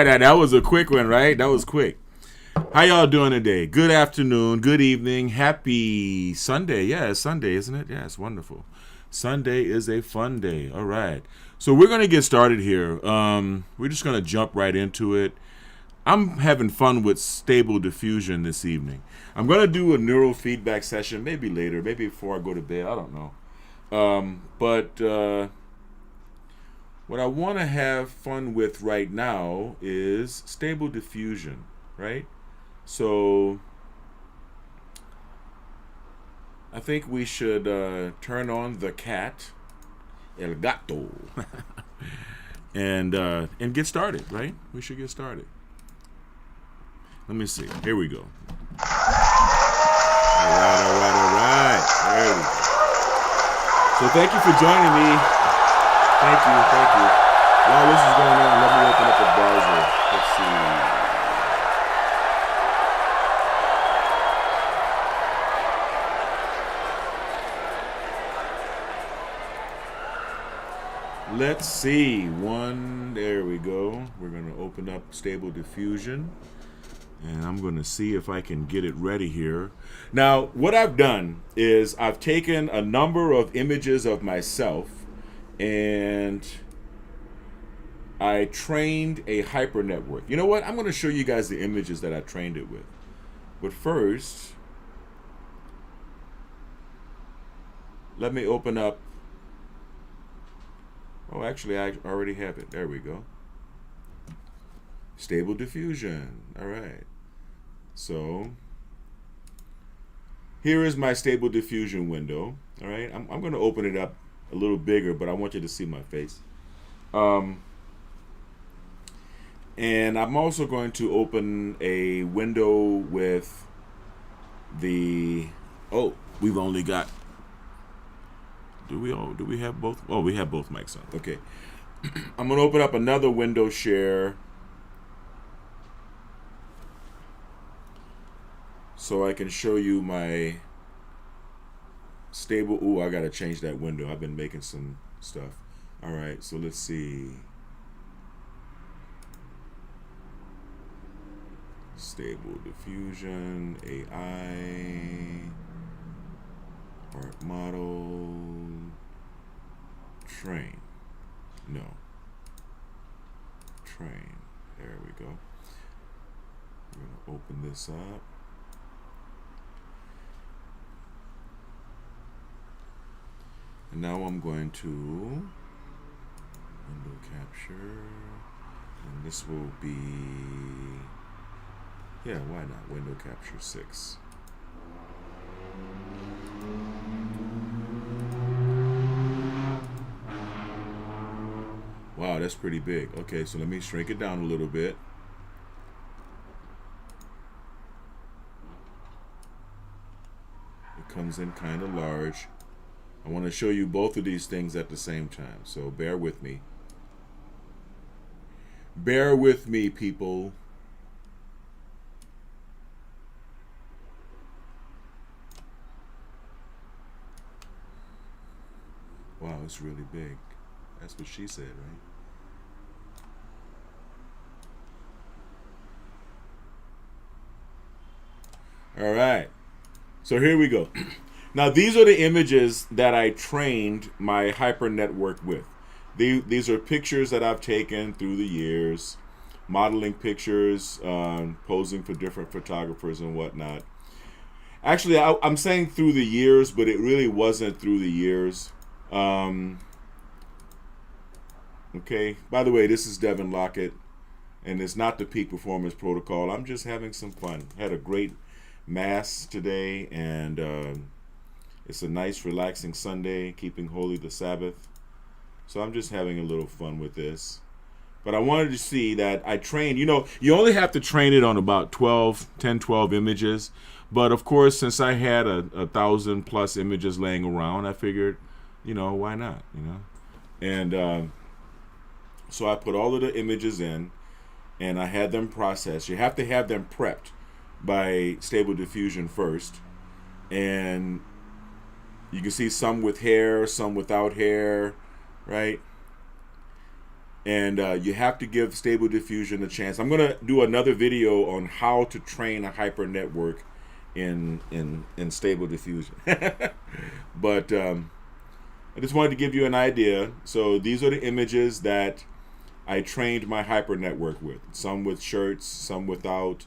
right. That was a quick one, right? That was quick. How y'all doing today? Good afternoon, good evening, happy Sunday. Yeah, it's Sunday, isn't it? Yeah, it's wonderful. Sunday is a fun day. All right. So we're going to get started here. We're just going to jump right into it. I'm having fun with Stable Diffusion this evening. I'm going to do a neural feedback session maybe later, maybe before I go to bed. I don't know. But what I want to have fun with right now is Stable Diffusion, right? So I think we should turn on the cat, El Gato, and get started, right? We should get started. Let me see. Here we go. All right. There we go. So thank you for joining me. Thank you. While this is going on, let me open up the browser. Let's see. Let's see. There we go. We're going to open up Stable Diffusion. And I'm going to see if I can get it ready here. Now, what I've done is I've taken a number of images of myself and I trained a hyper network. You know what? I'm going to show you guys the images that I trained it with. But first, let me open up. Oh, actually, I already have it. There we go. Stable Diffusion. All right. So here is my Stable Diffusion window. All right. I'm going to open it up a little bigger, but I want you to see my face. And I'm also going to open a window with the. Oh, we've only got. Do we have both? Oh, we have both mics on. Okay. I'm going to open up another window share so I can show you my stable. Ooh, I got to change that window. I've been making some stuff. All right, so let's see. Stable Diffusion, AI, art model, train. No. Train. There we go. We're going to open this up. And now I'm going to window capture. And this will be, yeah, why not? Window capture 6. Wow, that's pretty big. Okay, so let me shrink it down a little bit. It comes in kind of large. I want to show you both of these things at the same time, so bear with me. Bear with me, people. Wow, it's really big. That's what she said, right? All right. So here we go. Now, these are the images that I trained my hyper network with. These are pictures that I've taken through the years, modeling pictures, posing for different photographers and whatnot. Actually, I'm saying through the years, but it really wasn't through the years. Okay. By the way, this is Devin Lockett, and it's not the Peak Performance Protocol. I'm just having some fun. Had a great Mass today, and it's a nice, relaxing Sunday, keeping holy the Sabbath. So I'm just having a little fun with this. But I wanted to see that I trained. You know, you only have to train it on about 12 images. But of course, since I had a 1,000+ images laying around, I figured, you know, why not? You know, and so I put all of the images in, and I had them processed. You have to have them prepped by Stable Diffusion first, and you can see some with hair, some without hair, right? And you have to give Stable Diffusion a chance. I'm going to do another video on how to train a hyper network in Stable Diffusion. But I just wanted to give you an idea. So these are the images that I trained my hyper network with. Some with shirts, some without,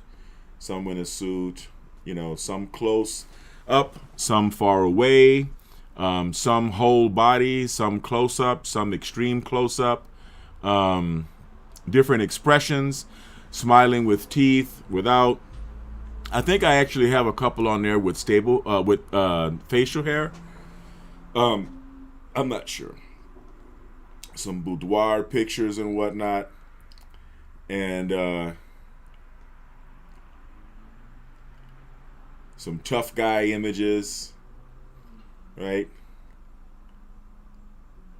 some in a suit, you know, some close up, some far away, some whole body, some close up, some extreme close up, different expressions, smiling with teeth, without. I think I actually have a couple on there with facial hair. I'm not sure. Some boudoir pictures and whatnot. And some tough guy images, right?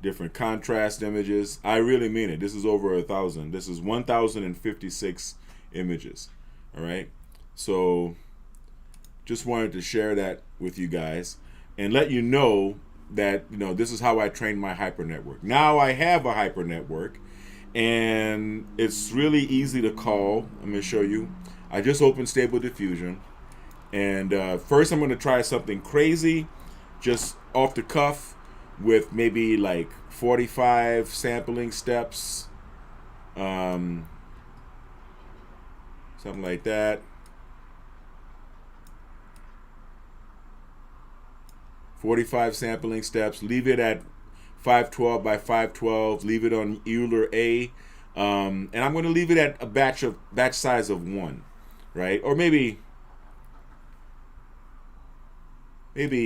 Different contrast images. I really mean it. This is over 1,000. This is 1,056 images. All right. So just wanted to share that with you guys and let you know that, you know, this is how I train my hyper network. Now I have a hyper network and it's really easy to call. I'm going to show you. I just opened Stable Diffusion, and first I'm going to try something crazy, just off the cuff, with maybe like 45 sampling steps, something like that. 45 sampling steps. Leave it at 512 by 512. Leave it on Euler A, and I'm going to leave it at a batch size of 1, right? Or maybe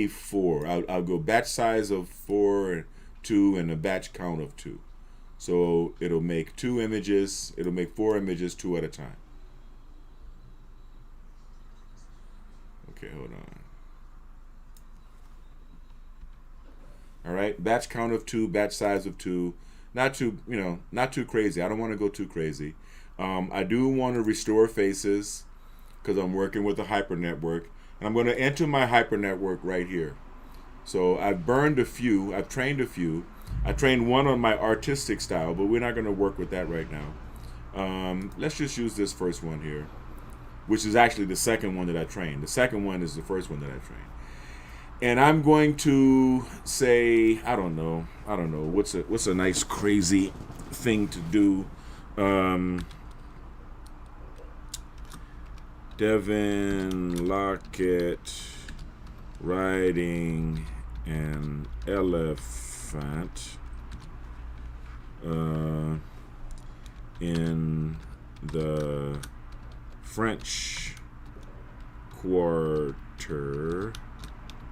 4. I'll go batch size of 4, 2, and a batch count of 2. So it'll make 2 images. It'll make 4 images, 2 at a time. Okay, hold on. All right, batch count of 2, batch size of 2. Not too, you know, not too crazy. I don't want to go too crazy. I do want to restore faces because I'm working with a hyper network, and I'm going to enter my hyper network right here. So I've burned a few. I've trained a few. I trained one on my artistic style, but we're not going to work with that right now. Let's just use this first one here, which is actually the second one that I trained. The second one is the first one that I trained. And I'm going to say, I don't know, what's a nice crazy thing to do. Devin Lockett riding an elephant in the French Quarter,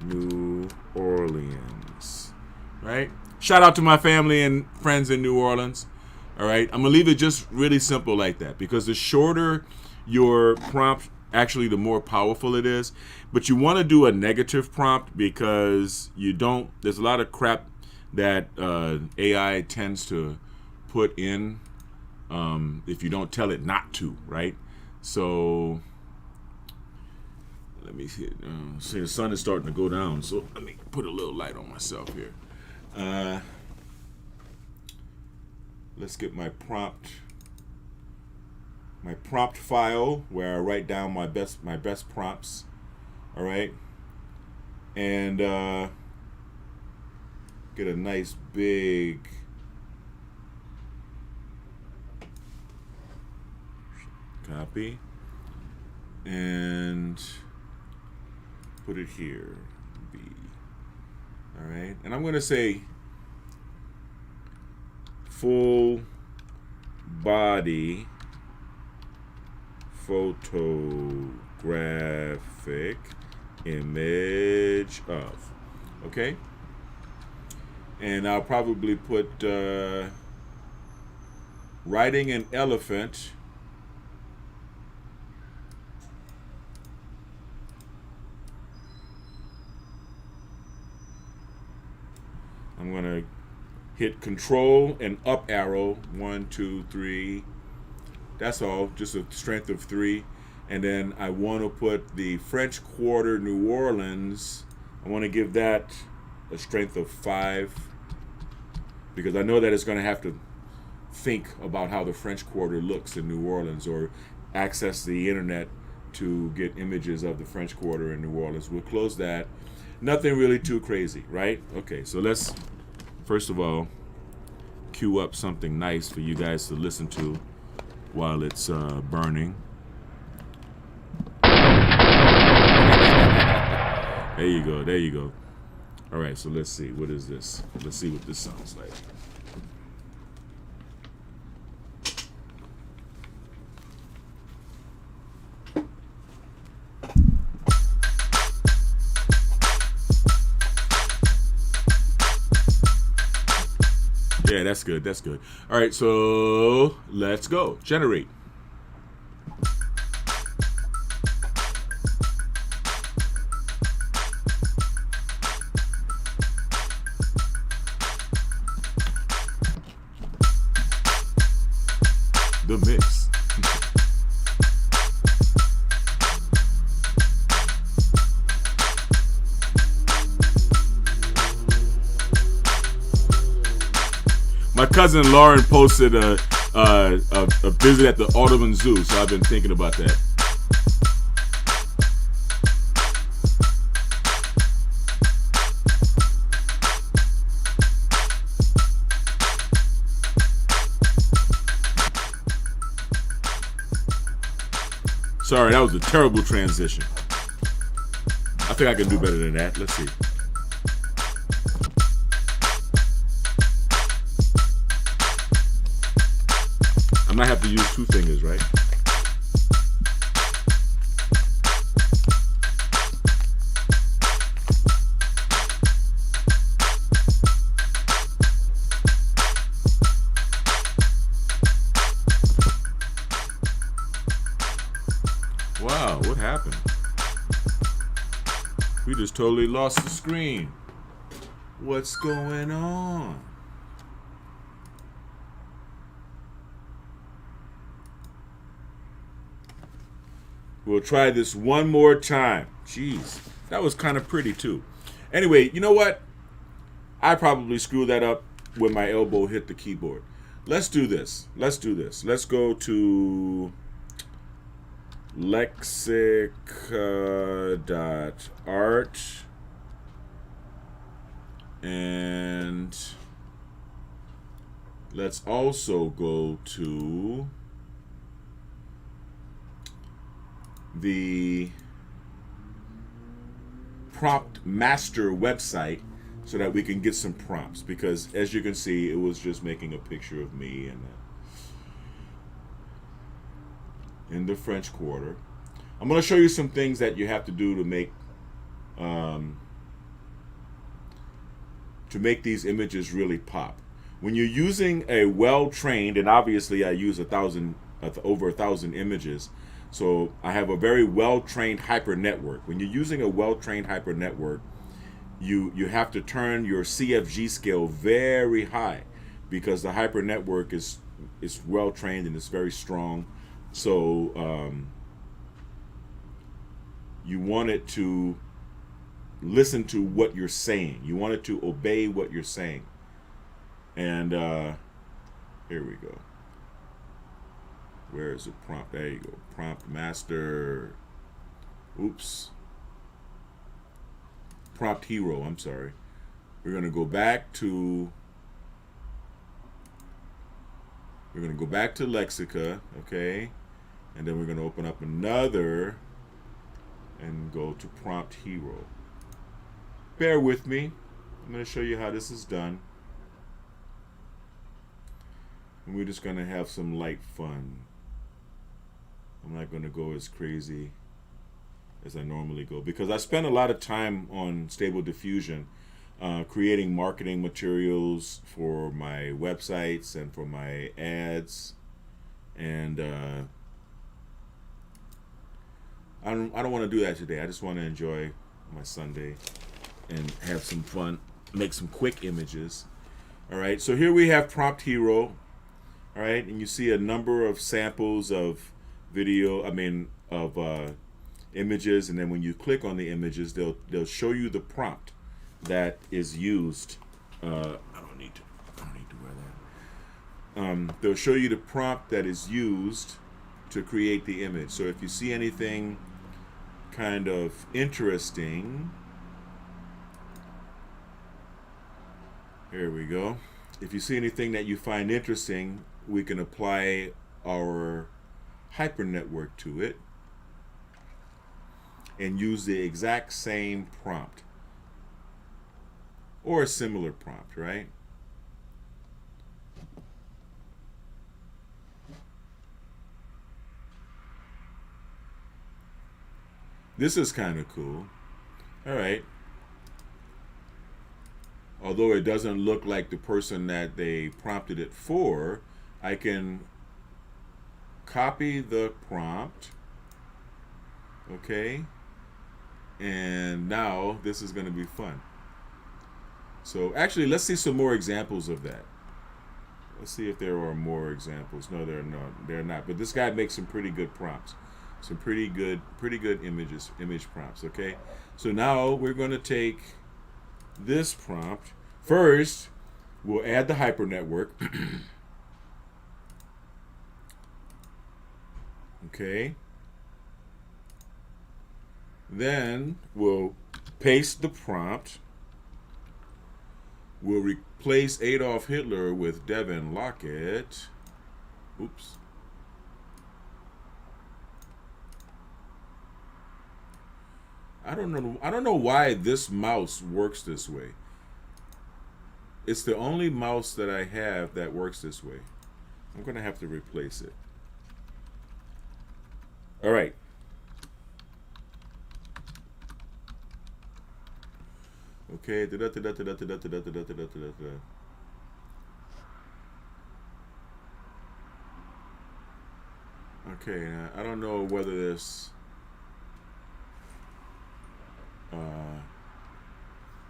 New Orleans. Right? Shout out to my family and friends in New Orleans. All right? I'm going to leave it just really simple like that, because the shorter your prompt, actually the more powerful it is. But you want to do a negative prompt, because there's a lot of crap that AI tends to put in if you don't tell it not to, right? So let me see. See, the sun is starting to go down, so let me put a little light on myself here. Let's get my prompt file where I write down my best prompts. All right, and get a nice big copy and put it here. B. All right, and I'm going to say full body photographic image of. Okay, and I'll probably put riding an elephant I'm going to hit control and up arrow. 1, 2, 3. That's all, just a strength of 3. And then I want to put the French Quarter, New Orleans. I want to give that a strength of 5, because I know that it's going to have to think about how the French Quarter looks in New Orleans, or access the internet to get images of the French Quarter in New Orleans. We'll close that. Nothing really too crazy, right? Okay, so let's first of all cue up something nice for you guys to listen to while it's burning. There you go, there you go. All right, so let's see, what is this? Let's see what this sounds like. Yeah, that's good, that's good. All right, so let's go. Generate. The mix. My cousin Lauren posted a visit at the Audubon Zoo, so I've been thinking about that. Sorry, that was a terrible transition. I think I can do better than that. Let's see. I might have to use 2 fingers, right? Wow, what happened? We just totally lost the screen. What's going on? We'll try this one more time. Jeez, that was kind of pretty too. Anyway, you know what? I probably screwed that up when my elbow hit the keyboard. Let's do this. Let's do this. Let's go to lexica.art and let's also go to the prompt master website so that we can get some prompts, because as you can see, it was just making a picture of me and in the French Quarter. I'm going to show you some things that you have to do to make these images really pop. When you're using a well-trained, and obviously I use over 1,000 images, so I have a very well-trained hyper network. When you're using a well-trained hyper network, you have to turn your CFG scale very high, because the hyper network is well-trained and it's very strong. So you want it to listen to what you're saying. You want it to obey what you're saying. And here we go. Where is the prompt? There you go. Prompt master. Oops. Prompt hero. I'm sorry. We're going to go back to Lexica, okay? And then we're going to open up another and go to prompt hero. Bear with me. I'm going to show you how this is done. And we're just going to have some light fun. I'm not going to go as crazy as I normally go, because I spend a lot of time on Stable Diffusion creating marketing materials for my websites and for my ads. And I don't want to do that today. I just want to enjoy my Sunday and have some fun, make some quick images. All right, so here we have Prompt Hero. All right, and you see a number of samples of video, images, and then when you click on the images, they'll show you the prompt that is used. I don't need to wear they'll show you the prompt that is used to create the image. So if you see anything kind of interesting, here we go. If you see anything that you find interesting, we can apply our HYPERNETWORK to it and use the exact same prompt or a similar prompt, right? This is kind of cool. All right. Although it doesn't look like the person that they prompted it for, I can copy the prompt. Okay. And now this is going to be fun. So actually, let's see some more examples of that. Let's see if there are more examples. No, they're not. But this guy makes some pretty good prompts. Some pretty good image prompts. Okay. So now we're going to take this prompt. First, we'll add the HYPERNETWORK. Okay. Then we'll paste the prompt. We'll replace Adolf Hitler with Devin Lockett. Oops. I don't know why this mouse works this way. It's the only mouse that I have that works this way. I'm going to have to replace it. All right. Okay. Okay. I don't know whether this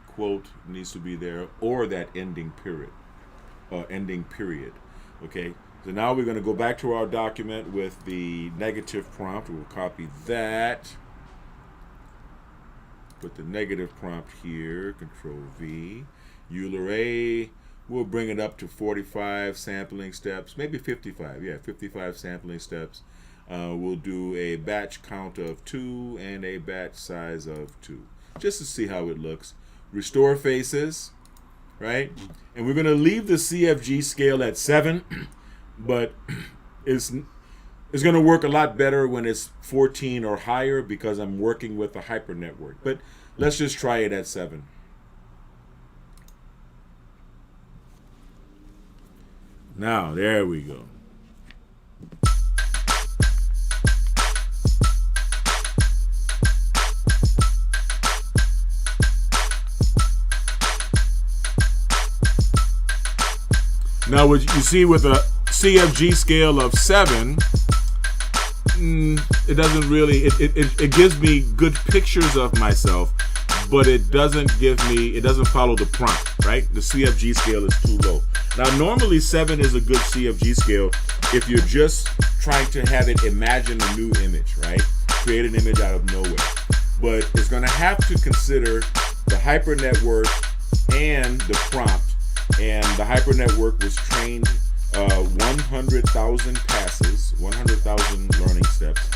quote needs to be there or that ending period. Okay. So now we're going to go back to our document with the negative prompt. We'll copy that. Put the negative prompt here. Control V. Euler A. We'll bring it up to 45 sampling steps. Maybe 55. Yeah, 55 sampling steps. We'll do a batch count of 2 and a batch size of 2. Just to see how it looks. Restore faces. Right? And we're going to leave the CFG scale at 7. But it's going to work a lot better when it's 14 or higher because I'm working with a HYPERNETWORK. But let's just try it at 7. Now, there we go. Now, what you see with a CFG scale of 7, it doesn't really, it gives me good pictures of myself, but it doesn't follow the prompt, right? The CFG scale is too low. Now, normally 7 is a good CFG scale if you're just trying to have it imagine a new image, right? Create an image out of nowhere. But it's going to have to consider the HYPERNETWORK and the prompt. And the HYPERNETWORK was trained 100,000 passes, 100,000 learning steps.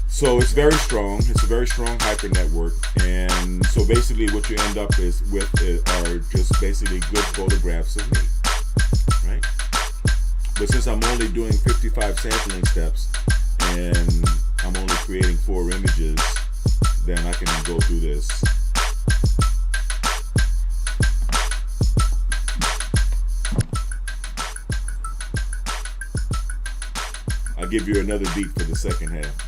So it's very strong. It's a very strong HYPERNETWORK. And so basically what you end up with are just basically good photographs of me, right? But since I'm only doing 55 sampling steps and I'm only creating 4 images, then I can go through this. I'll give you another beat for the second half.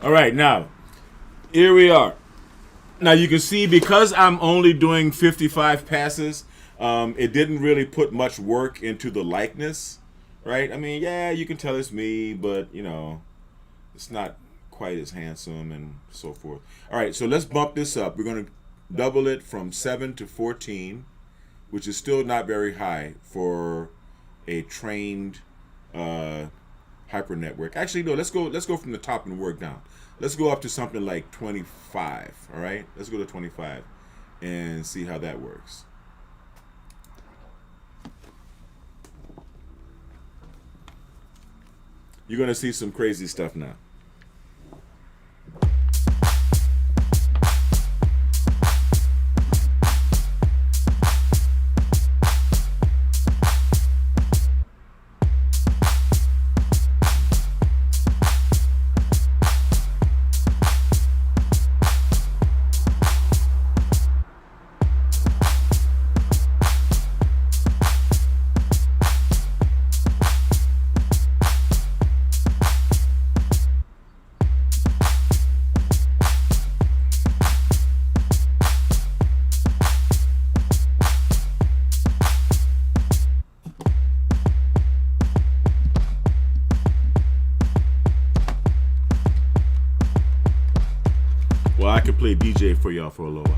All right, now here we are. Now you can see because I'm only doing 55 passes, it didn't really put much work into the likeness, right? I mean, yeah, you can tell it's me, but you know, it's not quite as handsome and so forth. All right, so let's bump this up. We're going to double it from 7 to 14, which is still not very high for a trained hyper network. Actually, no, let's go from the top and work down. Let's go up to something like 25, all right? Let's go to 25 and see how that works. You're going to see some crazy stuff now. Well, I can play DJ for y'all for a little while.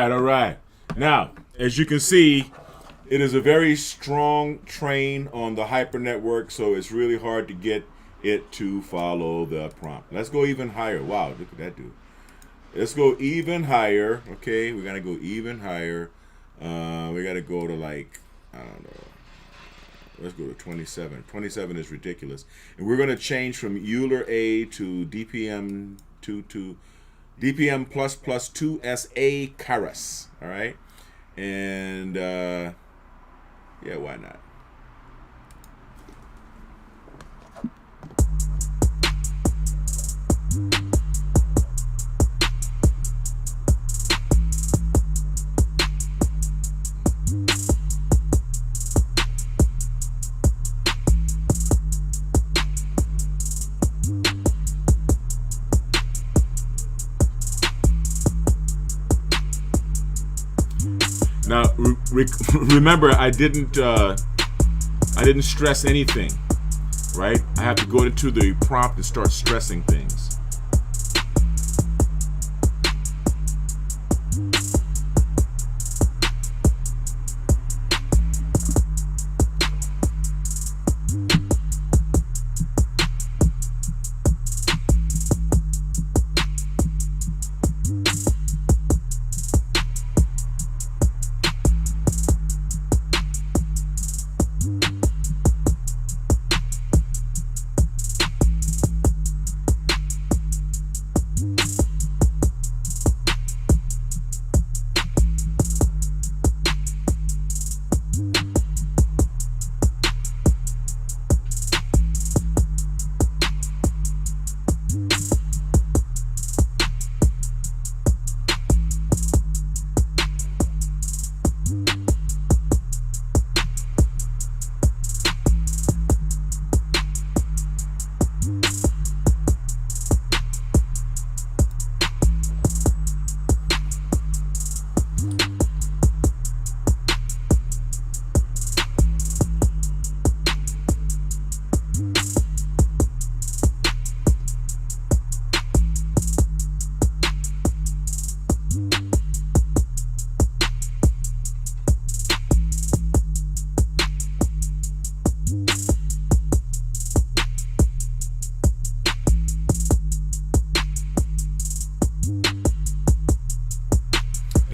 All right. Now, as you can see, it is a very strong train on the hyper network, so it's really hard to get it to follow the prompt. Let's go even higher. Wow, look at that dude. Let's go even higher. Okay, we gotta go even higher. We gotta go to like, I don't know. Let's go to 27. 27 is ridiculous. And we're gonna change from Euler A to DPM to DPM plus 2SA Karas. All right, and yeah, why not? Now, remember, I didn't stress anything, right? I have to go into the prompt and start stressing things.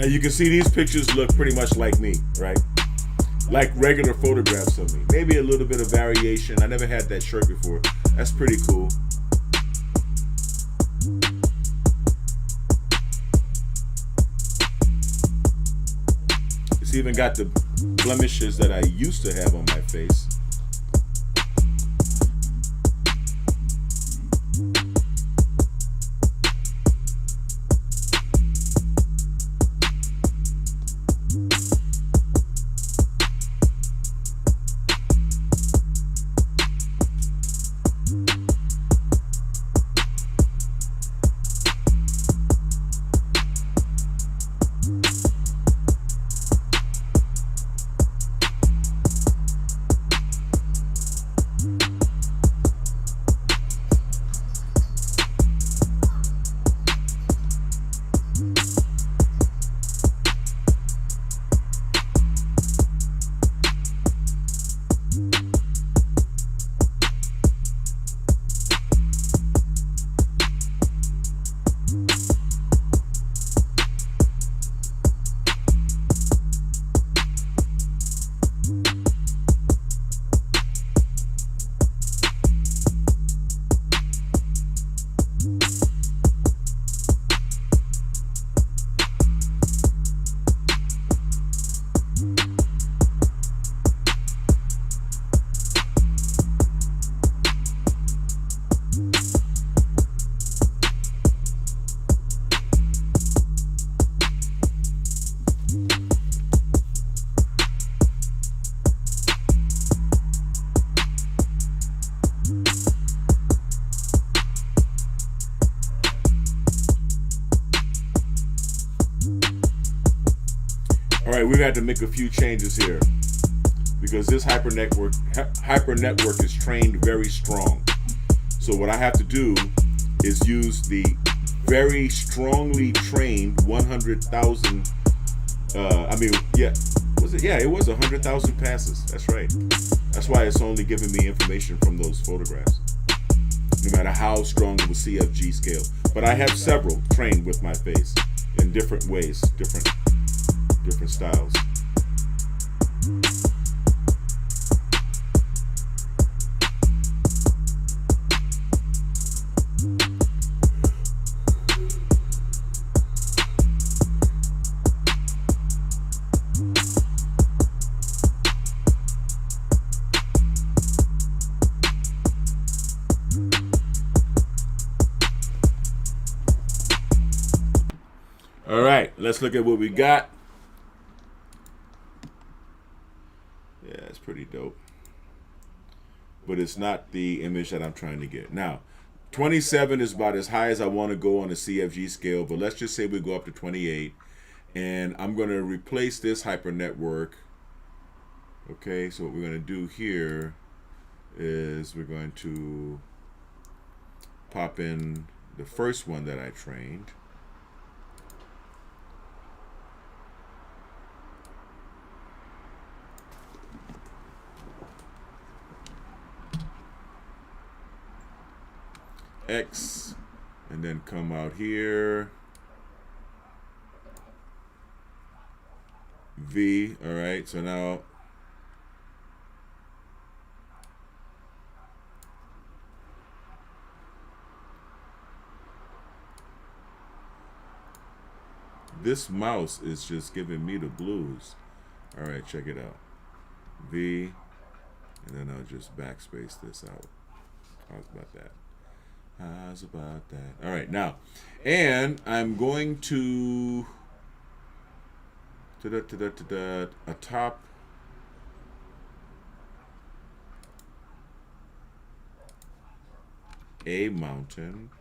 Now you can see these pictures look pretty much like me, right? Like regular photographs of me. Maybe a little bit of variation. I never had that shirt before. That's pretty cool. It's even got the blemishes that I used to have on my face. All right, we've had to make a few changes here because this hypernetwork is trained very strong. So what I have to do is use the very strongly trained 100,000. It was 100,000 passes. That's right. That's why it's only giving me information from those photographs, no matter how strong of a CFG scale. But I have several trained with my face in different ways, different styles. All right, let's look at what we got. Yeah, it's pretty dope. But it's not the image that I'm trying to get. Now, 27 is about as high as I want to go on the CFG scale, but let's just say we go up to 28. And I'm going to replace this hypernetwork. Okay, so what we're going to do here is we're going to pop in the first one that I trained. X, and then come out here, V. All right, so now this mouse is just giving me the blues. All right, check it out. V, and then I'll just backspace this out. How's about that? How's about that? All right, now, and I'm going to a top A mountain,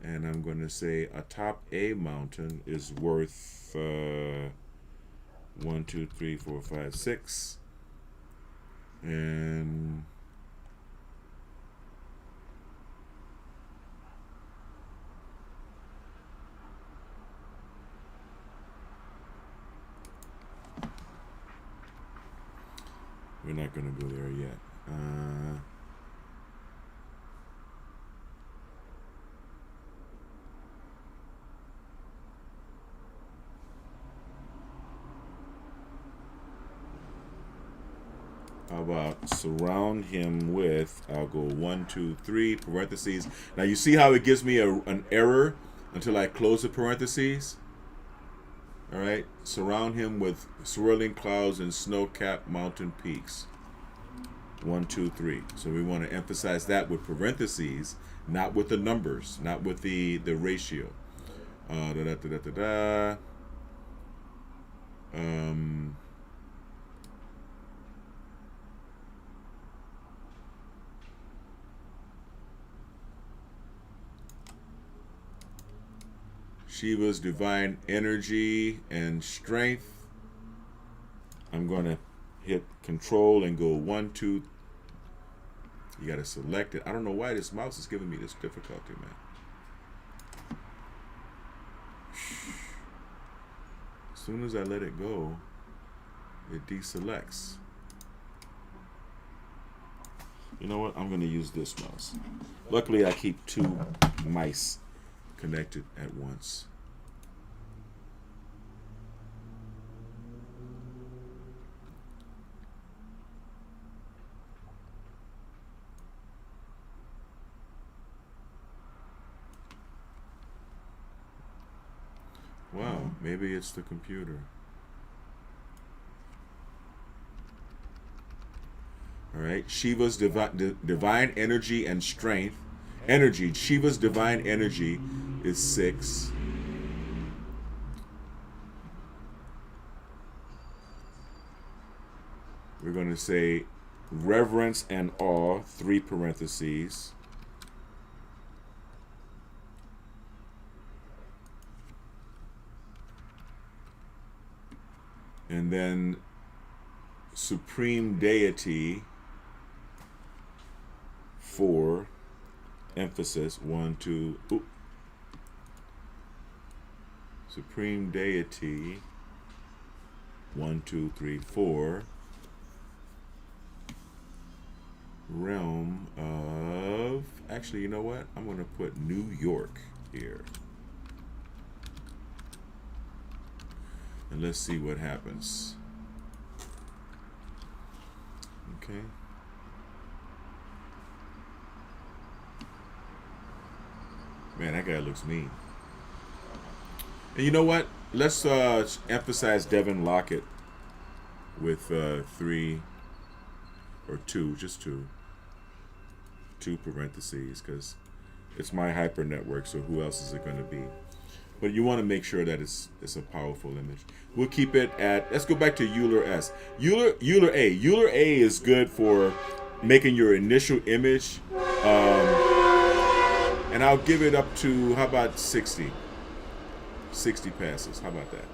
and I'm going to say a top A mountain is worth 1, 2, 3, 4, 5, 6, and we're not going to go there yet. How about surround him with, I'll go 1, 2, 3, parentheses. Now you see how it gives me an error until I close the parentheses? All right, surround him with swirling clouds and snow-capped mountain peaks. 1, 2, 3. So we want to emphasize that with parentheses, not with the numbers, not with the ratio. Shiva's divine energy and strength. I'm going to hit control and go 1, 2. You got to select it. I don't know why this mouse is giving me this difficulty, man. As soon as I let it go, it deselects. You know what? I'm going to use this mouse. Luckily, I keep 2 mice connected at once. Wow, maybe it's the computer. All right, Shiva's divine energy and strength. Energy, Shiva's divine energy is 6. We're going to say reverence and awe, 3 parentheses. And then supreme deity, 4, emphasis, 1, 2, ooh. Supreme deity, 1, 2, 3, 4, realm of, actually, you know what? I'm going to put New York here. And let's see what happens. Okay. Man, that guy looks mean. And you know what? Let's emphasize Devin Lockett with 3 or 2, just 2 parentheses, because it's my hyper network, so who else is it going to be? But you want to make sure that it's a powerful image. We'll keep it at, let's go back to Euler S. Euler A. Euler A is good for making your initial image. And I'll give it up to, how about 60? 60 passes. How about that?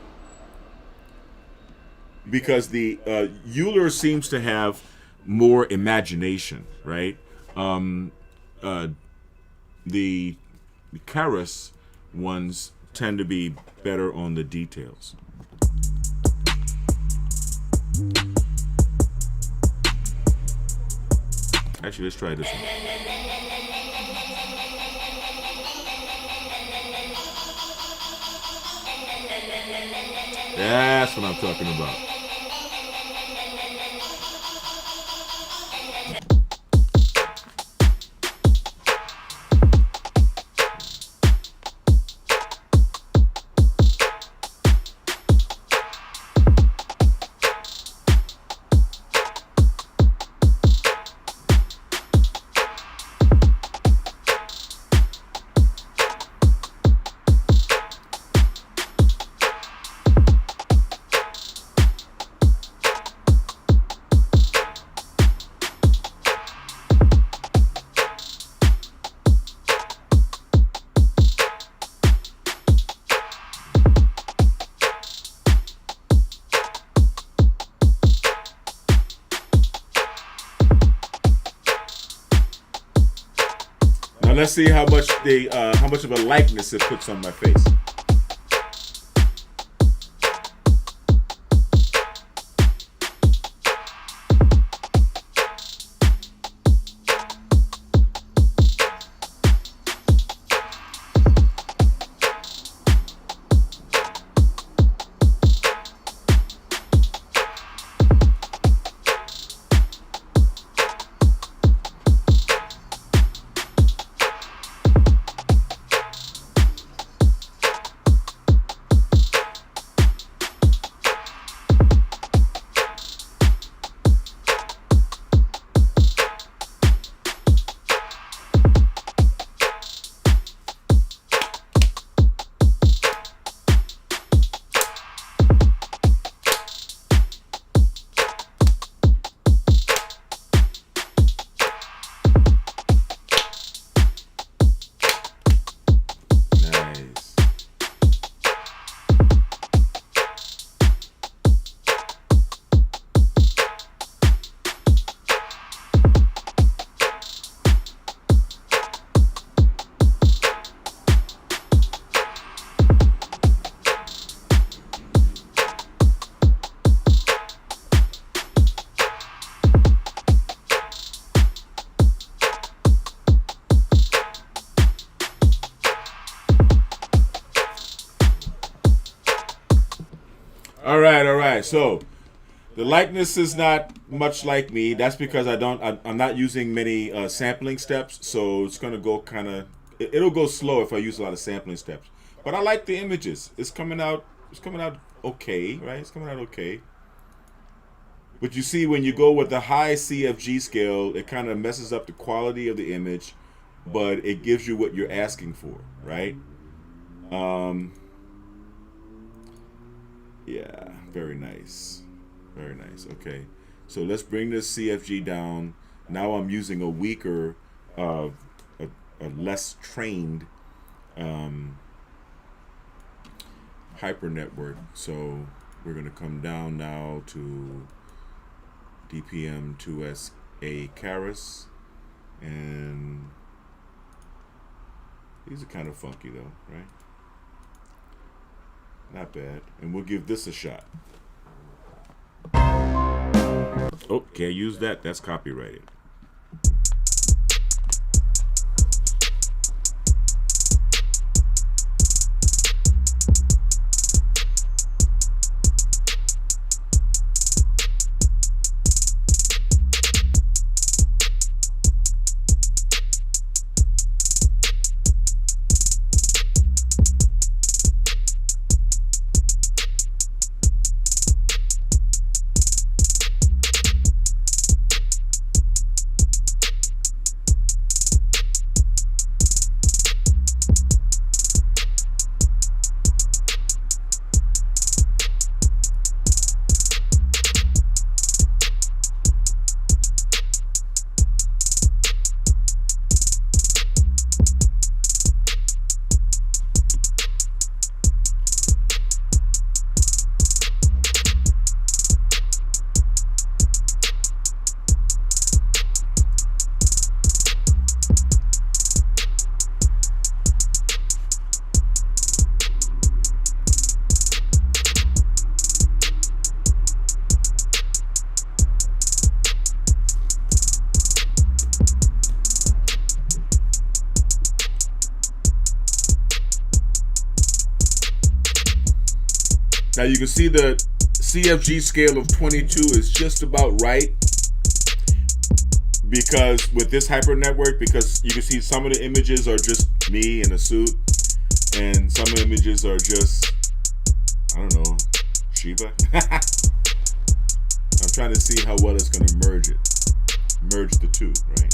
Because the Euler seems to have more imagination, right? The Keras ones tend to be better on the details. Actually, let's try this one. That's what I'm talking about. Let's see how much of a likeness it puts on my face. All right, all right. So the likeness is not much like me. That's because I'm not using many sampling steps. So it's gonna go kind of. It'll go slow if I use a lot of sampling steps. But I like the images. It's coming out. It's coming out okay, right? It's coming out okay. But you see, when you go with the high CFG scale, it kind of messes up the quality of the image, but it gives you what you're asking for, right? Yeah, very nice. Very nice. Okay. So let's bring this CFG down. Now I'm using a weaker, a less trained hyper network. So we're going to come down now to DPM 2SA Keras, and these are kind of funky though, right? Not bad. And we'll give this a shot. Oh, can't use that. That's copyrighted. Now you can see the CFG scale of 22 is just about right, because with this hyper network, because you can see some of the images are just me in a suit, and some of the images are just, I don't know, Shiba. I'm trying to see how well it's going to merge the two, right?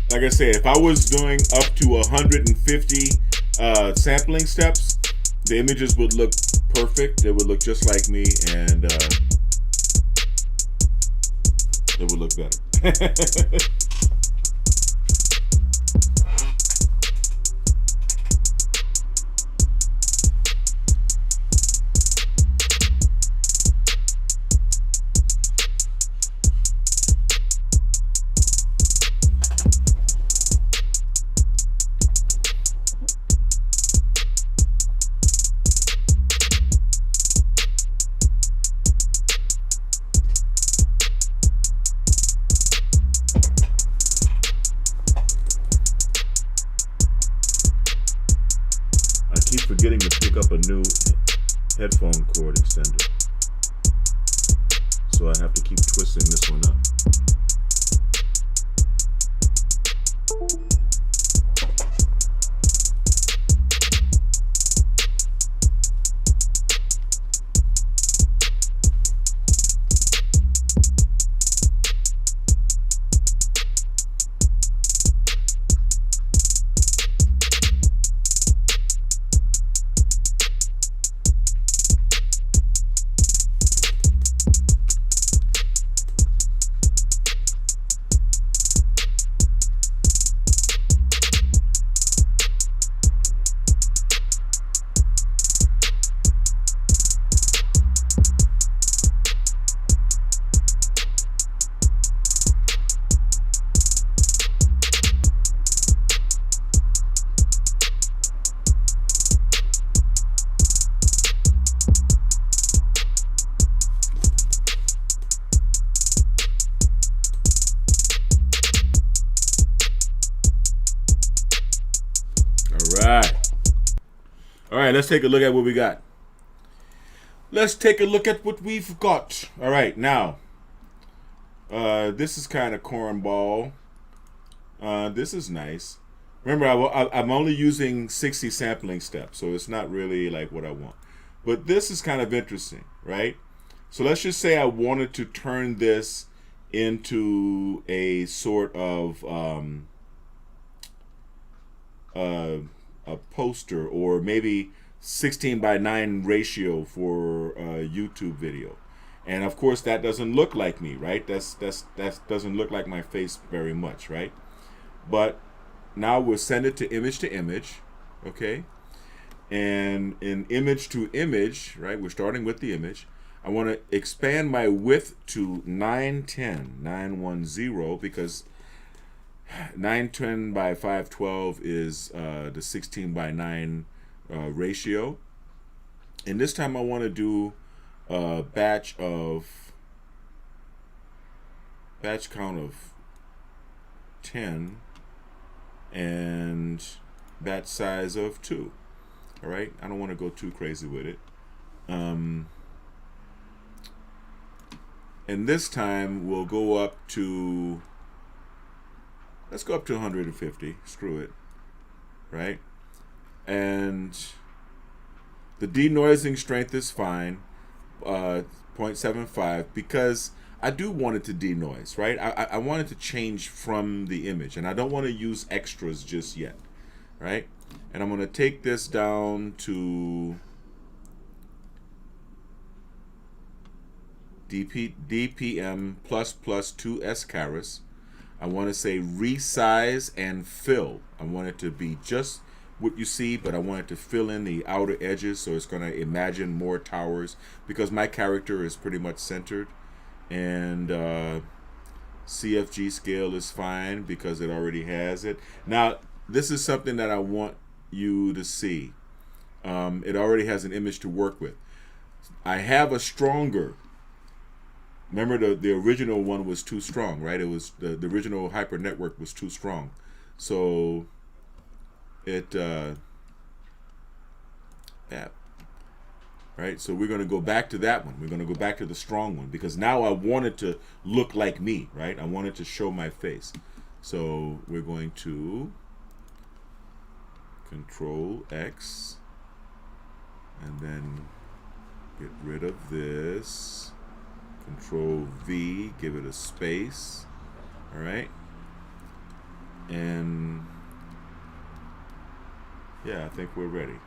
Like I said, if I was doing up to 150 sampling steps, the images would look perfect. They would look just like me, and they would look better. I keep forgetting to pick up a new headphone cord extender. So I have to keep twisting this one up. All right, let's take a look at what we got. Let's take a look at what we've got. All right, now, this is kind of cornball. This is nice. Remember, I'm only using 60 sampling steps, so it's not really like what I want. But this is kind of interesting, right? So let's just say I wanted to turn this into a sort of a poster, or maybe 16:9 ratio for a YouTube video. And of course that doesn't look like me, right? That doesn't look like my face very much, right? But now we'll send it to image, okay? And in image to image, right? We're starting with the image. I want to expand my width to 910 because 910 by 512 is the 16:9 ratio. And this time I want to do a batch count of 10 and batch size of 2. All right, I don't want to go too crazy with it. And this time we'll go up to, let's go up to 150. Screw it, right? And the denoising strength is fine, 0.75, because I do want it to denoise, right? I want it to change from the image, and I don't want to use extras just yet, right? And I'm going to take this down to DPM plus 2S caras. I want to say resize and fill. I want it to be just what you see, but I want it to fill in the outer edges, so it's going to imagine more towers, because my character is pretty much centered. And CFG scale is fine because it already has it. Now, this is something that I want you to see. It already has an image to work with. I have a stronger, remember the original one was too strong, right? It was the original Hyper Network was too strong. So it yeah, right? So we're going to go back to that one. We're going to go back to the strong one, because now I want it to look like me, right? I want it to show my face. So we're going to Control X and then get rid of this. Control V, give it a space. All right. And yeah, I think we're ready.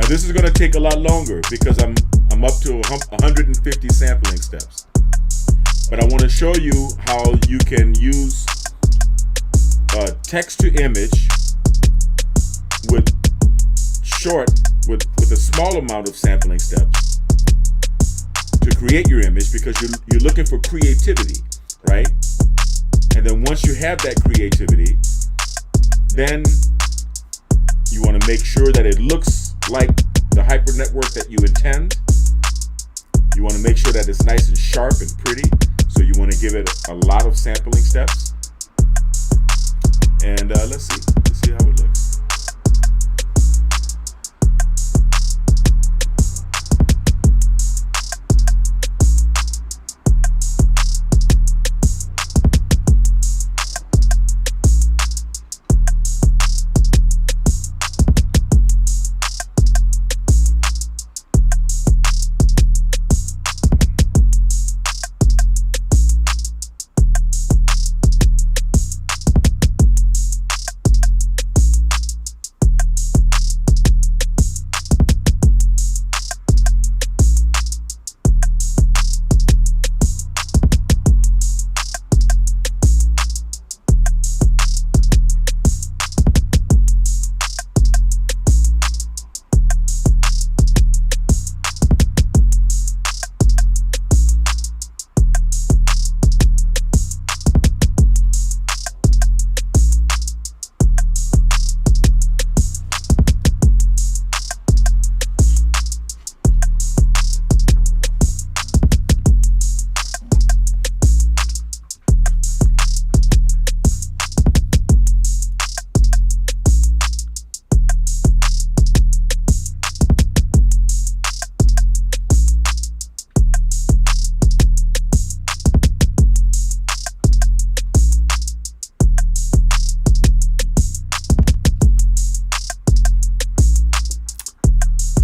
Now this is going to take a lot longer because I'm up to 150 sampling steps. But I want to show you how you can use text to image with a small amount of sampling steps to create your image, because you're looking for creativity, right? And then once you have that creativity, then you want to make sure that it looks like the hyper network that you intend. You want to make sure that it's nice and sharp and pretty. So you want to give it a lot of sampling steps. And let's see how it looks.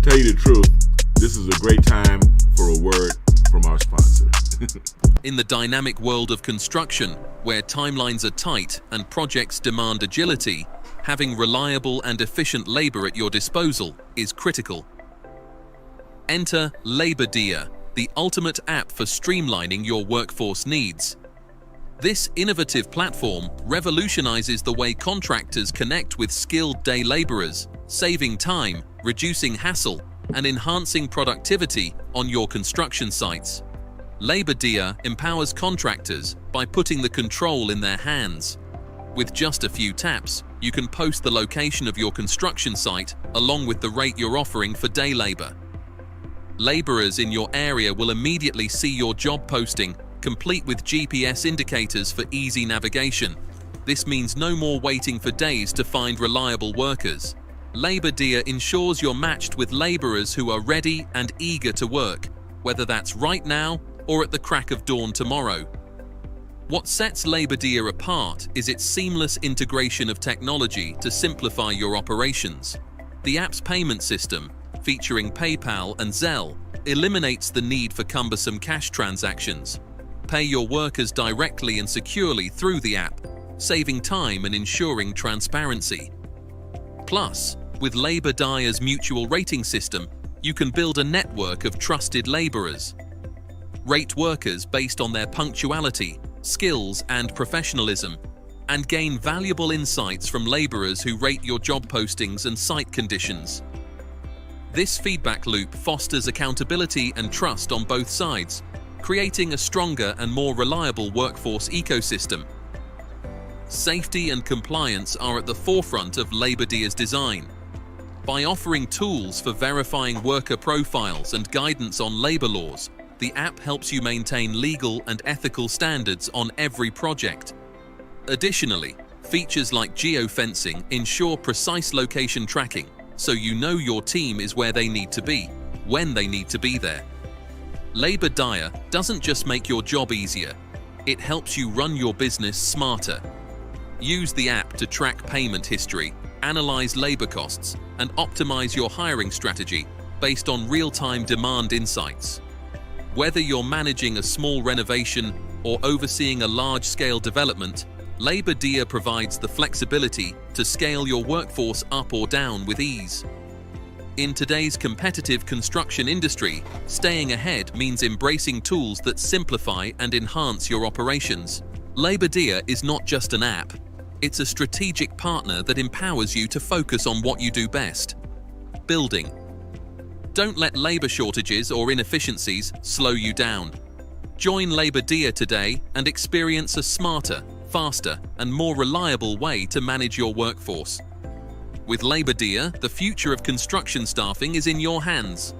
Tell you the truth, this is a great time for a word from our sponsor. In the dynamic world of construction, where timelines are tight and projects demand agility, having reliable and efficient labor at your disposal is critical. Enter LaborDia, the ultimate app for streamlining your workforce needs. This innovative platform revolutionizes the way contractors connect with skilled day laborers, saving time, reducing hassle, and enhancing productivity on your construction sites. LaborDia empowers contractors by putting the control in their hands. With just a few taps, you can post the location of your construction site along with the rate you're offering for day labor. Laborers in your area will immediately see your job posting, complete with GPS indicators for easy navigation. This means no more waiting for days to find reliable workers. LaborDia ensures you're matched with laborers who are ready and eager to work, whether that's right now or at the crack of dawn tomorrow. What sets LaborDia apart is its seamless integration of technology to simplify your operations. The app's payment system, featuring PayPal and Zelle, eliminates the need for cumbersome cash transactions. Pay your workers directly and securely through the app, saving time and ensuring transparency. Plus, with LaborDia's mutual rating system, you can build a network of trusted laborers. Rate workers based on their punctuality, skills, and professionalism, and gain valuable insights from laborers who rate your job postings and site conditions. This feedback loop fosters accountability and trust on both sides, creating a stronger and more reliable workforce ecosystem. Safety and compliance are at the forefront of LaborDia's design. By offering tools for verifying worker profiles and guidance on labor laws, the app helps you maintain legal and ethical standards on every project. Additionally, features like geofencing ensure precise location tracking, so you know your team is where they need to be, when they need to be there. LaborDia doesn't just make your job easier, it helps you run your business smarter. Use the app to track payment history, analyze labor costs, and optimize your hiring strategy based on real-time demand insights. Whether you're managing a small renovation or overseeing a large-scale development, LaborDia provides the flexibility to scale your workforce up or down with ease. In today's competitive construction industry, staying ahead means embracing tools that simplify and enhance your operations. LaborDia is not just an app. It's a strategic partner that empowers you to focus on what you do best: building. Don't let labor shortages or inefficiencies slow you down. Join LaborDia today and experience a smarter, faster, and more reliable way to manage your workforce. With LaborDia, the future of construction staffing is in your hands.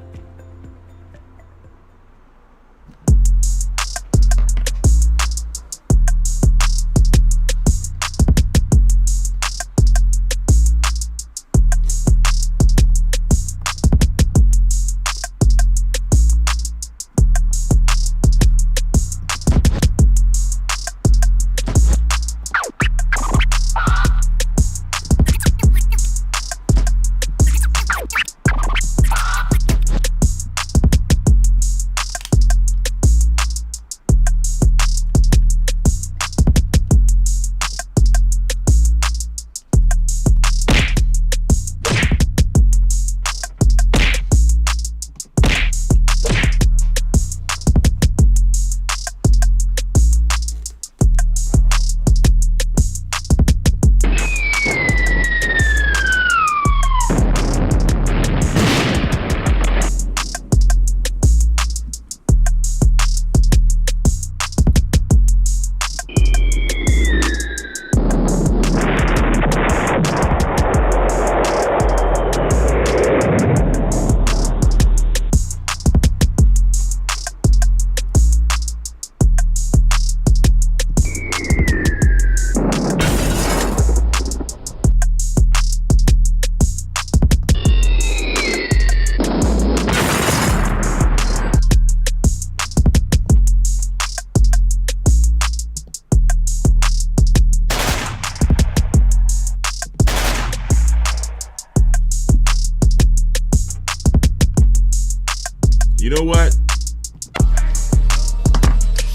You know what? Say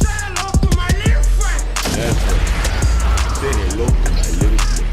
hello to my little friend. That's right. Say hello to my little friend.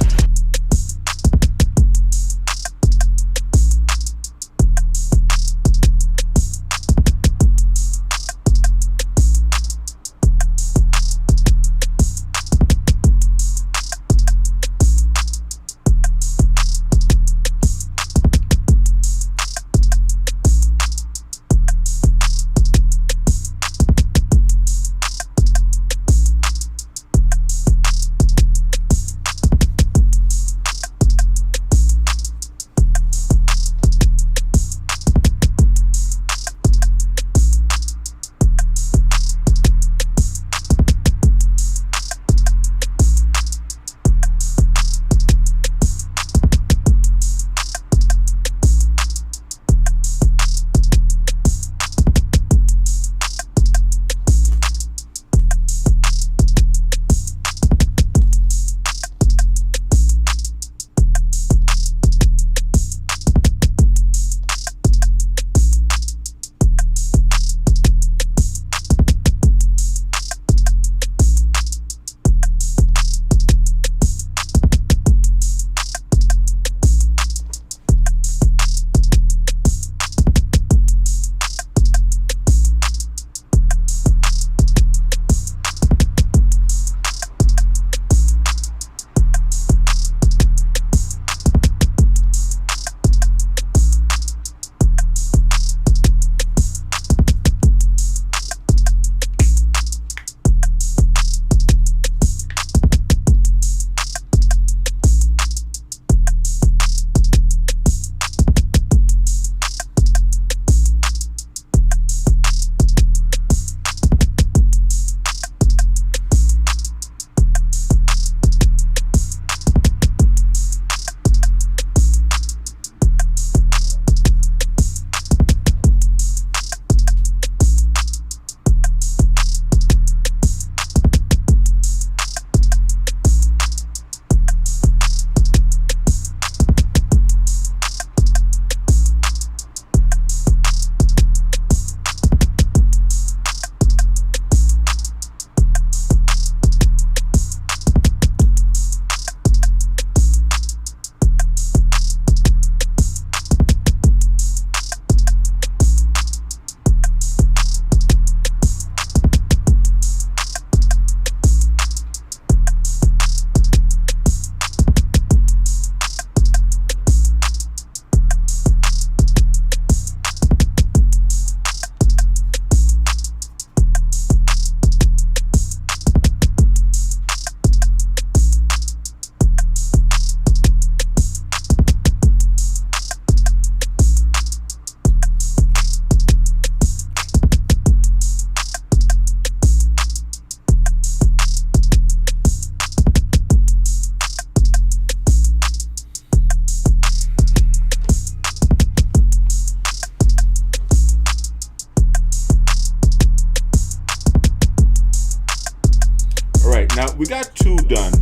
we got 2 done.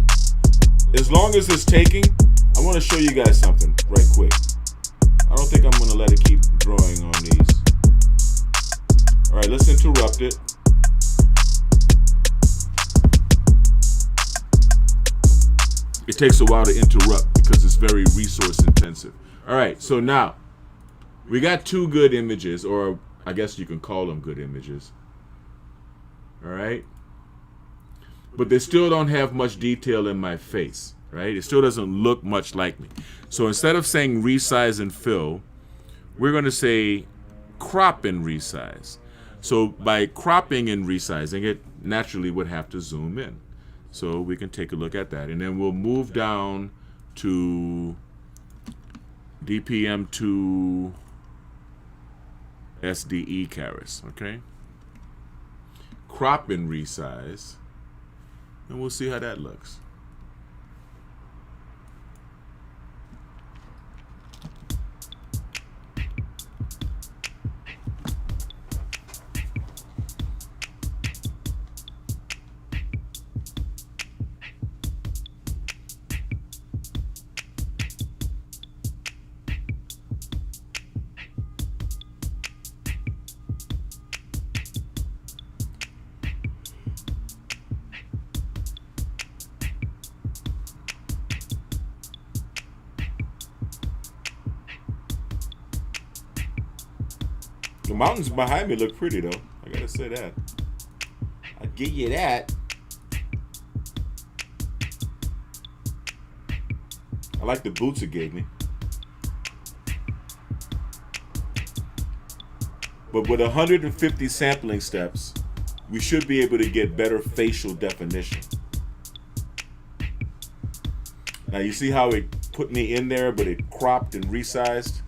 As long as it's taking, I want to show you guys something right quick. I don't think I'm going to let it keep drawing on these. All right, let's interrupt it. It takes a while to interrupt because it's very resource intensive. All right, so now we got 2 good images, or I guess you can call them good images. All right, but they still don't have much detail in my face, right? It still doesn't look much like me. So instead of saying resize and fill, we're going to say crop and resize. So by cropping and resizing it, naturally would have to zoom in. So we can take a look at that. And then we'll move down to DPM to SDE carats, okay? Crop and resize, and we'll see how that looks. The mountains behind me look pretty, though. I gotta say that. I give you that. I like the boots it gave me. But with 150 sampling steps, we should be able to get better facial definition. Now you see how it put me in there, but it cropped and resized?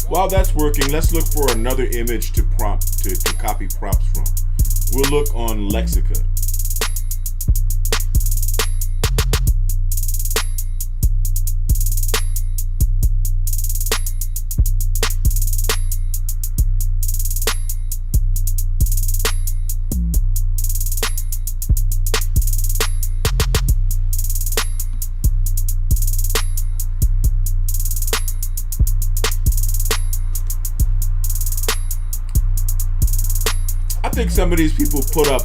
While that's working, let's look for another image to prompt to copy prompts from. We'll look on Lexica. I think some of these people put up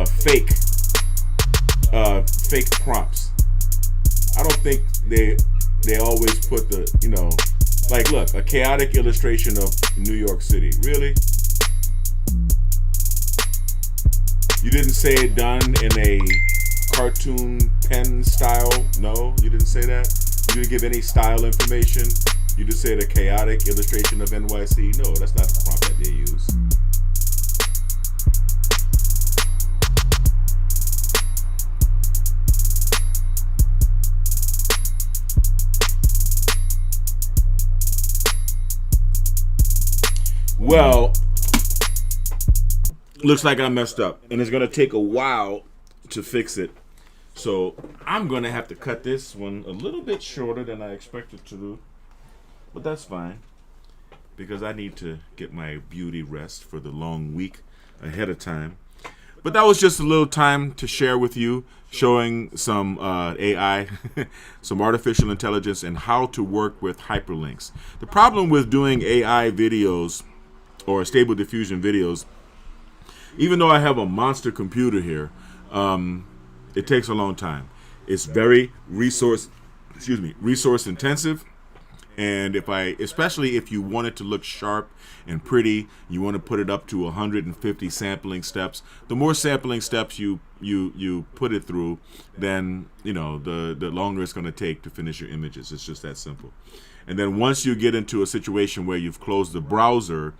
fake prompts. I don't think they always put the, like, look, a chaotic illustration of New York City. Really? You didn't say it done in a cartoon pen style? No, you didn't say that? You didn't give any style information? You just said a chaotic illustration of NYC? No, that's not the prompt that they use. Well, looks like I messed up, and it's going to take a while to fix it. So I'm going to have to cut this one a little bit shorter than I expected to do. But that's fine, because I need to get my beauty rest for the long week ahead of time. But that was just a little time to share with you, showing some AI, some artificial intelligence, and how to work with hyperlinks. The problem with doing AI videos or Stable Diffusion videos, even though I have a monster computer here, it takes a long time. It's very resource intensive. And especially if you want it to look sharp and pretty, you want to put it up to 150 sampling steps. The more sampling steps you put it through, then the longer it's going to take to finish your images. It's just that simple. And then once you get into a situation where you've closed the browser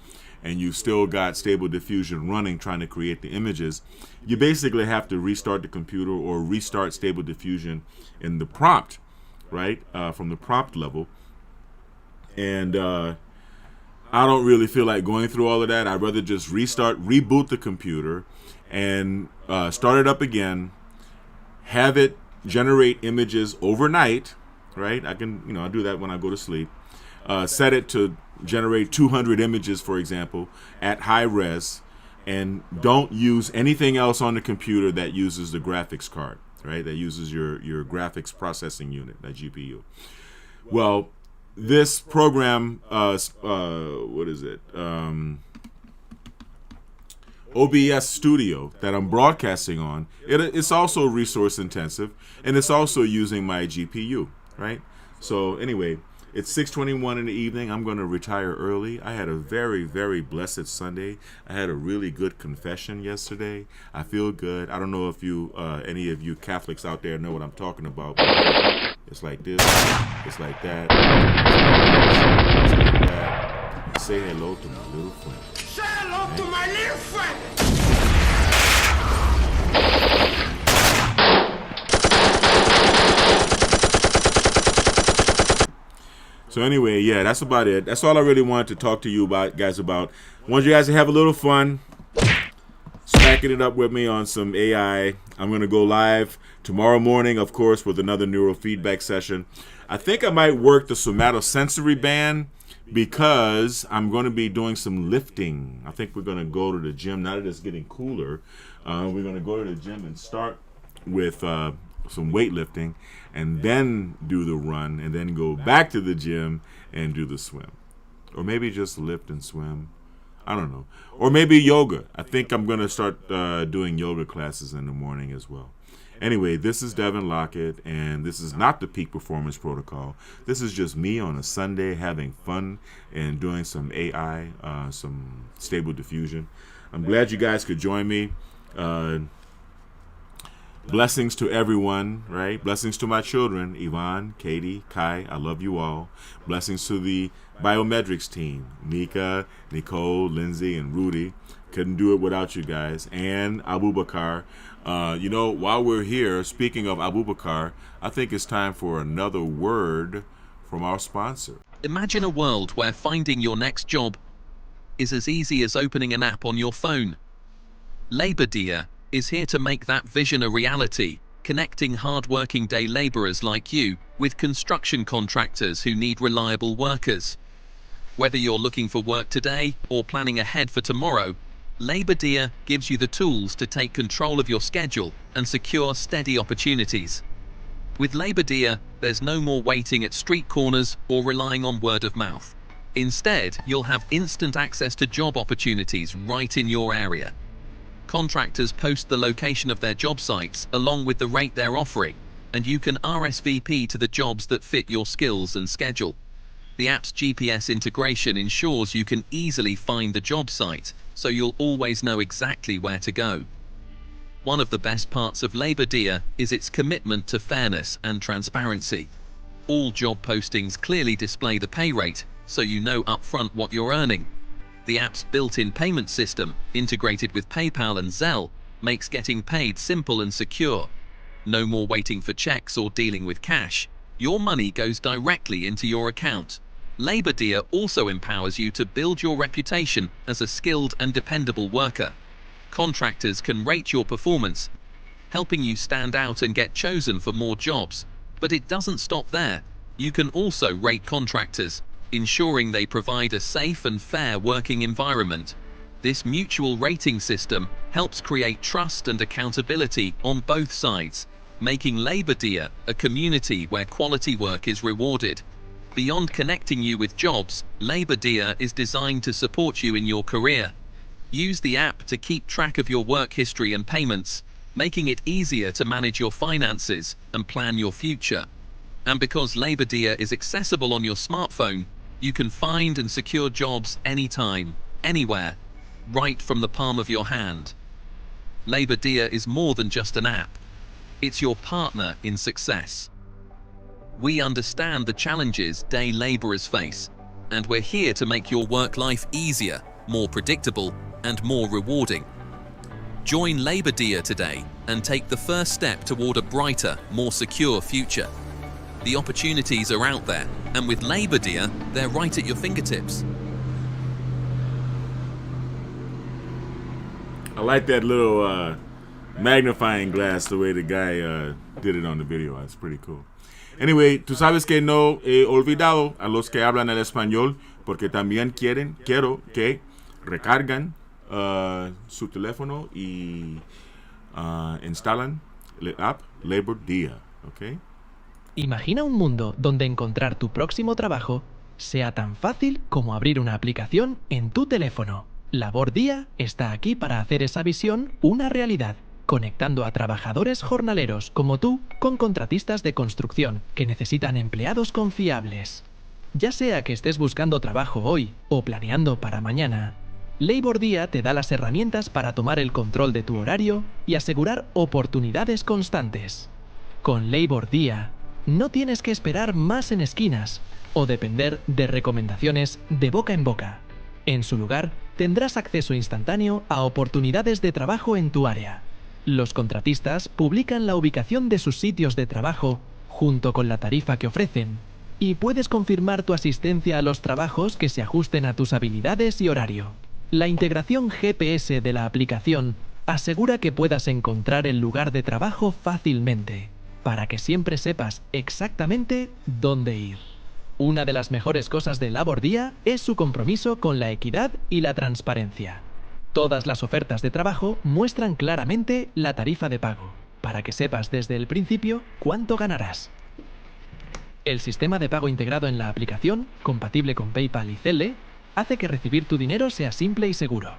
and you've still got Stable Diffusion running trying to create the images, you basically have to restart the computer or restart Stable Diffusion in the prompt, right? From the prompt level. And I don't really feel like going through all of that. I'd rather just reboot the computer and start it up again, have it generate images overnight, right? I can, I'll do that when I go to sleep. Set it to generate 200 images, for example, at high res, and don't use anything else on the computer that uses the graphics card, right? That uses your graphics processing unit, that GPU. Well, this program, what is it? OBS Studio that I'm broadcasting on, it's also resource intensive, and it's also using my GPU, right? So anyway, it's 6:21 in the evening. I'm going to retire early. I had a very, very blessed Sunday. I had a really good confession yesterday. I feel good. I don't know if any of you Catholics out there know what I'm talking about. It's like this. It's like that. It's like that. And say hello to my little friend. Say hello to my little friend. So anyway, yeah, that's about it. That's all I really wanted to talk to you guys about. I want you guys to have a little fun, smacking it up with me on some AI. I'm going to go live tomorrow morning, of course, with another neurofeedback session. I think I might work the somatosensory band because I'm going to be doing some lifting. I think we're going to go to the gym. Now that it's getting cooler, we're going to go to the gym and start with some weightlifting, and then do the run, and then go back to the gym and do the swim. Or maybe just lift and swim. I don't know. Or maybe yoga. I think I'm going to start doing yoga classes in the morning as well. Anyway, this is Devin Lockett, and this is not the Peak Performance Protocol. This is just me on a Sunday having fun and doing some AI, some Stable Diffusion. I'm glad you guys could join me. Blessings to everyone, right? Blessings to my children, Yvonne, Katie, Kai, I love you all. Blessings to the biometrics team, Nika, Nicole, Lindsay, and Rudy. Couldn't do it without you guys. And Abubakar. While we're here, speaking of Abubakar, I think it's time for another word from our sponsor. Imagine a world where finding your next job is as easy as opening an app on your phone. Labor Dia is here to make that vision a reality, connecting hard-working day laborers like you with construction contractors who need reliable workers. Whether you're looking for work today or planning ahead for tomorrow, Labor Dia gives you the tools to take control of your schedule and secure steady opportunities. With Labor Dia, there's no more waiting at street corners or relying on word of mouth. Instead, you'll have instant access to job opportunities right in your area. Contractors post the location of their job sites along with the rate they're offering, and you can RSVP to the jobs that fit your skills and schedule. The app's GPS integration ensures you can easily find the job site, so you'll always know exactly where to go. One of the best parts of Labor Dia is its commitment to fairness and transparency. All job postings clearly display the pay rate, so you know upfront what you're earning. The app's built-in payment system, integrated with PayPal and Zelle, makes getting paid simple and secure. No more waiting for checks or dealing with cash. Your money goes directly into your account. Labor Dia also empowers you to build your reputation as a skilled and dependable worker. Contractors can rate your performance, helping you stand out and get chosen for more jobs. But it doesn't stop there. You can also rate contractors, ensuring they provide a safe and fair working environment. This mutual rating system helps create trust and accountability on both sides, making Labor Dia a community where quality work is rewarded. Beyond connecting you with jobs, Labor Dia is designed to support you in your career. Use the app to keep track of your work history and payments, making it easier to manage your finances and plan your future. And because Labor Dia is accessible on your smartphone, you can find and secure jobs anytime, anywhere, right from the palm of your hand. Labor Dia is more than just an app. It's your partner in success. We understand the challenges day laborers face, and we're here to make your work life easier, more predictable, and more rewarding. Join Labor Dia today and take the first step toward a brighter, more secure future. The opportunities are out there, and with Labor Dia, they're right at your fingertips. I like that little magnifying glass, the way the guy did it on the video. It's pretty cool. Anyway, tú sabes que no he olvidado a los que hablan el español, porque también quiero que recargan su teléfono y instalan la app Labor Dia, ¿ok? Imagina un mundo donde encontrar tu próximo trabajo sea tan fácil como abrir una aplicación en tu teléfono. Labor Dia está aquí para hacer esa visión una realidad, conectando a trabajadores jornaleros como tú con contratistas de construcción que necesitan empleados confiables. Ya sea que estés buscando trabajo hoy o planeando para mañana, Labor Dia te da las herramientas para tomar el control de tu horario y asegurar oportunidades constantes. Con Labor Dia, no tienes que esperar más en esquinas o depender de recomendaciones de boca en boca. En su lugar, tendrás acceso instantáneo a oportunidades de trabajo en tu área. Los contratistas publican la ubicación de sus sitios de trabajo junto con la tarifa que ofrecen, y puedes confirmar tu asistencia a los trabajos que se ajusten a tus habilidades y horario. La integración GPS de la aplicación asegura que puedas encontrar el lugar de trabajo fácilmente, para que siempre sepas exactamente dónde ir. Una de las mejores cosas de Labor Dia es su compromiso con la equidad y la transparencia. Todas las ofertas de trabajo muestran claramente la tarifa de pago, para que sepas desde el principio cuánto ganarás. El sistema de pago integrado en la aplicación, compatible con PayPal y Zelle, hace que recibir tu dinero sea simple y seguro.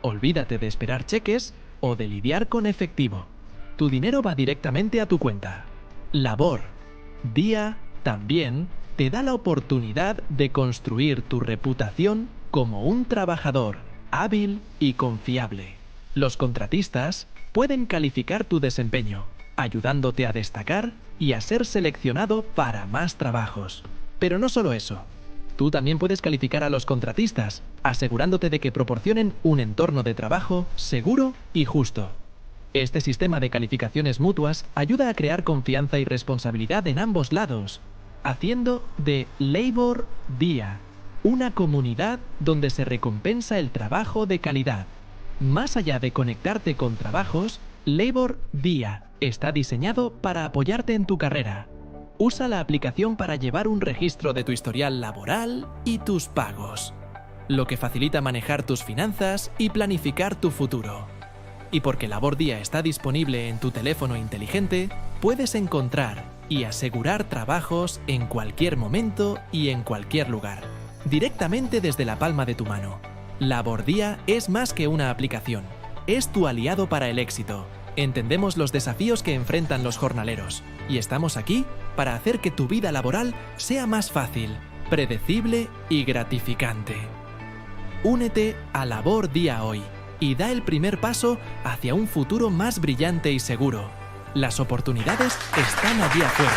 Olvídate de esperar cheques o de lidiar con efectivo. Tu dinero va directamente a tu cuenta. Labor Dia también te da la oportunidad de construir tu reputación como un trabajador hábil y confiable. Los contratistas pueden calificar tu desempeño, ayudándote a destacar y a ser seleccionado para más trabajos. Pero no solo eso. Tú también puedes calificar a los contratistas, asegurándote de que proporcionen un entorno de trabajo seguro y justo. Este sistema de calificaciones mutuas ayuda a crear confianza y responsabilidad en ambos lados, haciendo de Labor Día una comunidad donde se recompensa el trabajo de calidad. Más allá de conectarte con trabajos, Labor Día está diseñado para apoyarte en tu carrera. Usa la aplicación para llevar un registro de tu historial laboral y tus pagos, lo que facilita manejar tus finanzas y planificar tu futuro. Y porque Labor Día está disponible en tu teléfono inteligente, puedes encontrar y asegurar trabajos en cualquier momento y en cualquier lugar, directamente desde la palma de tu mano. Labor Día es más que una aplicación, es tu aliado para el éxito. Entendemos los desafíos que enfrentan los jornaleros y estamos aquí para hacer que tu vida laboral sea más fácil, predecible y gratificante. Únete a Labor Día hoy y da el primer paso hacia un futuro más brillante y seguro. Las oportunidades están allí afuera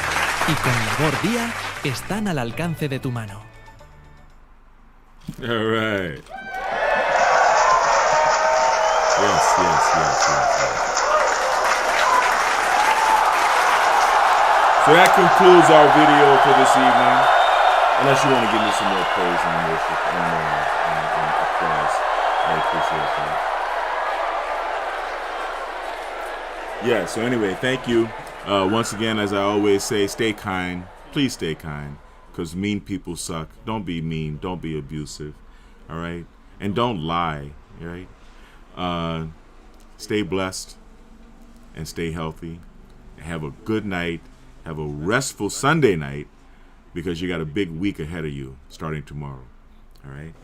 y con Labor Día están al alcance de tu mano. All right. Yes. So that concludes our video for this evening. Unless you want to give me some more praise and worship and applause, I appreciate that. Yeah, so anyway, thank you. Once again, as I always say, stay kind. Please stay kind, because mean people suck. Don't be mean. Don't be abusive. All right? And don't lie. All right? Stay blessed and stay healthy. Have a good night. Have a restful Sunday night, because you got a big week ahead of you starting tomorrow. All right?